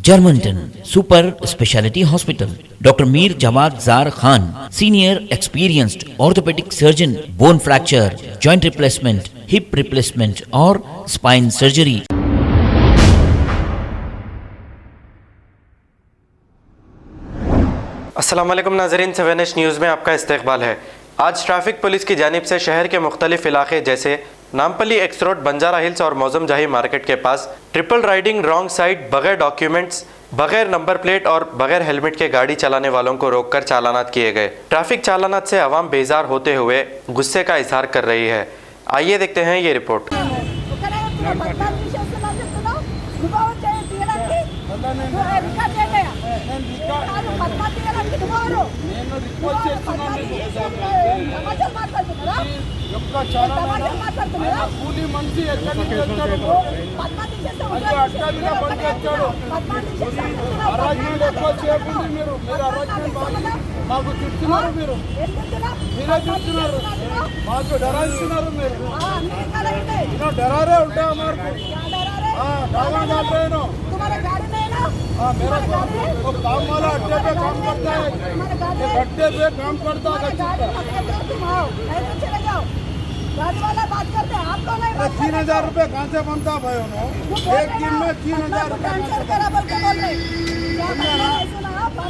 Germantown Super Speciality Hospital. Dr. Mir Jawad Zar Khan, Senior Experienced Orthopedic Surgeon, Bone Fracture, Joint Replacement, Hip Replacement or Spine Surgery. अस्सलाम वालेकुम नाज़रीन, 7H news में आपका इस्तकबाल है। आज ट्रैफिक पुलिस की जानिब से शहर के मुख्तलिफ इलाके जैसे Nampally x road, Banjara hills और मौजम जाही मार्केट के पास ट्रिपल राइडिंग, रॉन्ग साइड, बगैर डॉक्यूमेंट्स, बगैर नंबर प्लेट और बगैर हेलमेट के गाड़ी चलाने वालों को रोककर चालानात किए गए। ट्रैफिक चालानात से आवाम बेजार होते हुए गुस्से का इजहार कर रही है। आइए देखते हैं ये रिपोर्ट। मेरा वो काम वाला अड्डे पे काम करता है, अड्डे पे काम करता है। गाड़ी वाला बात करते हैं, आप कौन है? 3,000 रुपए कहाँ से बनता भाई? एक दिन में 3,000 रुपए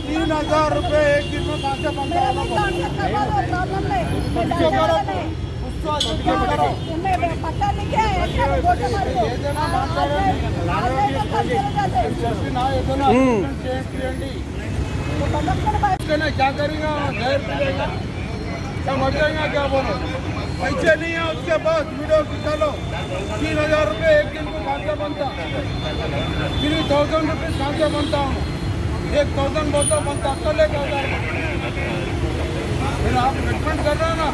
3,000 रुपए एक दिन में कहाँ से बनता है? पता लिखे क्या करेंगे? समझ जाएंगे क्या बोलो? पैसे नहीं है उसके पास, वीडियो चलो 3,000 रुपये एक दिन को कहाँ से बनता? 3,000 रुपये कहाँ से बनता हूँ? 1,000 बोलता बनता तो लेकर 1,000। फिर आप रिकमेंड कर रहे हो ना,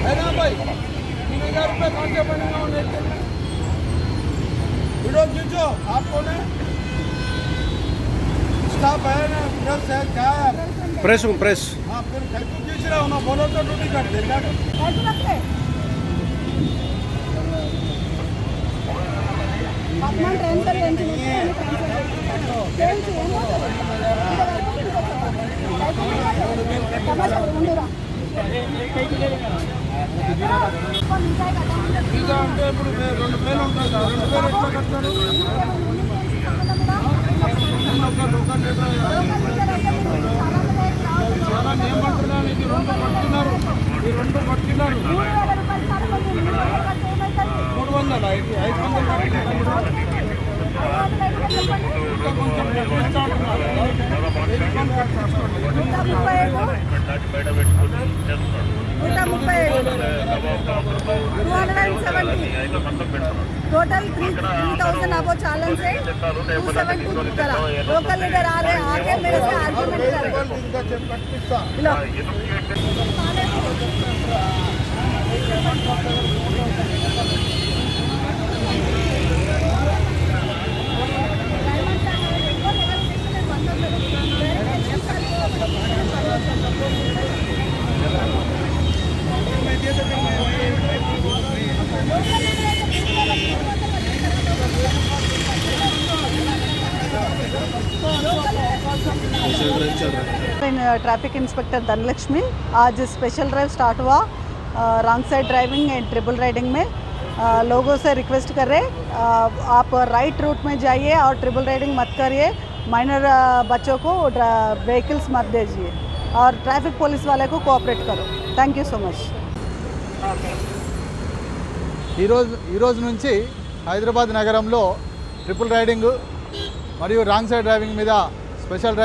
है ना भाई? 3,000 रुपये कहाँ से बनेगा उन्हें? वीडियो खींचो, आपको ने स्टाफ है ना, प्रेस है, क्या है? प्रेस हूँ, प्रेस। हाँ, फिर खींच रहे हो ना, बोलो तो ड्यूटी कर दे। क्या అంటే ఇప్పుడు 2,000 ఉంటుంది, 2,000 ఎట్లా కట్టారు? చాలా ఏమంటున్నాను, ఇది 2 కట్టినారు, ఈ 2 కట్టినారు 300, ఇది 500 కట్టినారు. ఇంకా కొంచెం टोटल 3,000 अबो चालन से 270 करा। लोकल लीडर आ रहे, आके मेरे से आर्गुमेंट कर रहे। लो ट्रैफिक इंस्पेक्टर धनलक्ष्मी। आज स्पेशल ड्राइव स्टार्ट हुआ wrong side driving and triple riding में। लोगों से रिक्वेस्ट कर रहे आप राइट रूट में जाइए और ट्रिपल राइडिंग मत करिए। माइनर बच्चों को व्हीकल्स मत दीजिए और ट्रैफिक पुलिस वाले को कोऑपरेट करो। Thank you so much. ఈరోజు నుంచి హైదరాబాద్ నగరంలో ట్రిపుల్ రైడింగ్ మరియు రాంగ్ సైడ్ డ్రైవింగ్ మీద స్పెషల్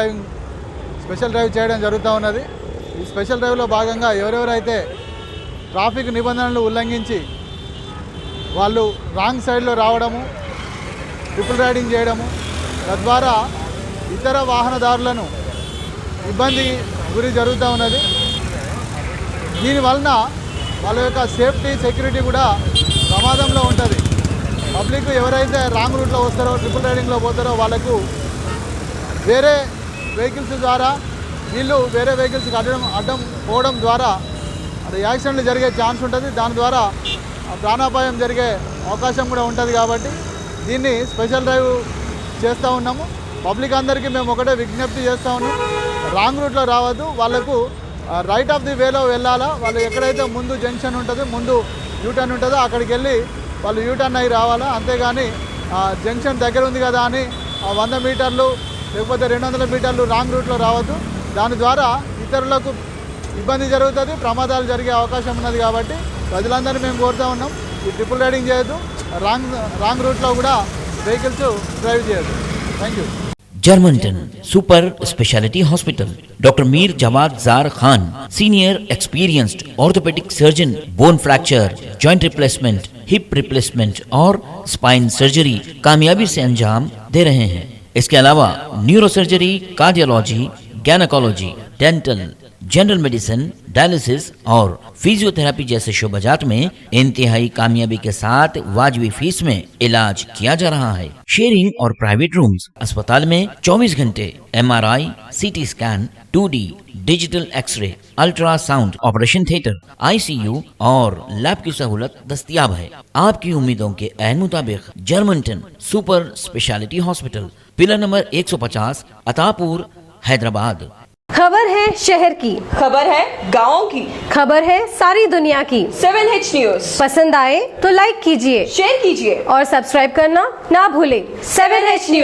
డ్రైవ్ చేయడం జరుగుతూ ఉన్నది। ఈ స్పెషల్ డ్రైవ్లో భాగంగా ఎవరెవరైతే ట్రాఫిక్ నిబంధనలు ఉల్లంఘించి వాళ్ళు రాంగ్ సైడ్లో రావడము, ట్రిపుల్ రైడింగ్ చేయడము, తద్వారా ఇతర వాహనదారులను ఇబ్బంది గురి జరుగుతూ ఉన్నది। దీనివలన వాళ్ళ యొక్క సేఫ్టీ, సెక్యూరిటీ కూడా ప్రమాదంలో ఉంటుంది। పబ్లిక్ ఎవరైతే రాంగ్ రూట్లో వస్తారో, ట్రిపుల్ రైడింగ్లో పోతారో వాళ్ళకు వేరే వెహికల్స్ ద్వారా వీళ్ళు వేరే వెహికల్స్కి అడ్డం పోవడం ద్వారా అది యాక్సిడెంట్లు జరిగే ఛాన్స్ ఉంటుంది। దాని ద్వారా ప్రాణాపాయం జరిగే అవకాశం కూడా ఉంటుంది। కాబట్టి దీన్ని స్పెషల్ డ్రైవ్ చేస్తూ ఉన్నాము. పబ్లిక్ అందరికీ మేము ఒకటే విజ్ఞప్తి చేస్తూ ఉన్నాం, రాంగ్ రూట్లో రావద్దు, వాళ్ళకు రైట్ ఆఫ్ ది వేలో వెళ్ళాలా. వాళ్ళు ఎక్కడైతే ముందు జంక్షన్ ఉంటుందో, ముందు యూటర్న్ ఉంటుందో అక్కడికి వెళ్ళి వాళ్ళు యూటర్న్ అయ్యి రావాలా. అంతేగాని జంక్షన్ దగ్గర ఉంది కదా అని 100 మీటర్లు లేకపోతే 200 మీటర్లు రాంగ్ రూట్లో రావద్దు. దాని ద్వారా ఇతరులకు ఇబ్బంది జరుగుతుంది, ప్రమాదాలు జరిగే అవకాశం ఉన్నది. కాబట్టి ప్రజలందరినీ మేము కోరుతూ ఉన్నాం, ఈ ట్రిపుల్ రైడింగ్ చేయొద్దు, రాంగ్ రూట్లో కూడా వెహికల్స్ డ్రైవ్ చేయొద్దు. Thank you. Germantown Super Speciality Hospital. Dr. Mir Jawad Zar Khan, Senior Experienced Orthopedic Surgeon, Bone Fracture, Joint Replacement, Hip Replacement और Spine Surgery कामयाबी से अंजाम दे रहे हैं. इसके अलावा neuro surgery, cardiology, gynaecology, dental, general medicine, dialysis और physiotherapy जैसे शोबाजात में इंतहाई कामयाबी के साथ वाजबी फीस में इलाज किया जा रहा है. शेयरिंग और प्राइवेट रूम्स. अस्पताल में 24 घंटे MRI, CT scan, 2D digital X-ray, ultrasound, operation theatre, ICU और लैब की सहूलत दस्तयाब है. आपकी उम्मीदों के ऐन मुताबिक Germanten super speciality hospital, pillar number 150, Attapur, Hyderabad. खबर है शहर की, खबर है गाँव की, खबर है सारी दुनिया की. 7H न्यूज पसंद आए तो लाइक कीजिए, शेयर कीजिए और सब्सक्राइब करना ना भूलें. 7H news.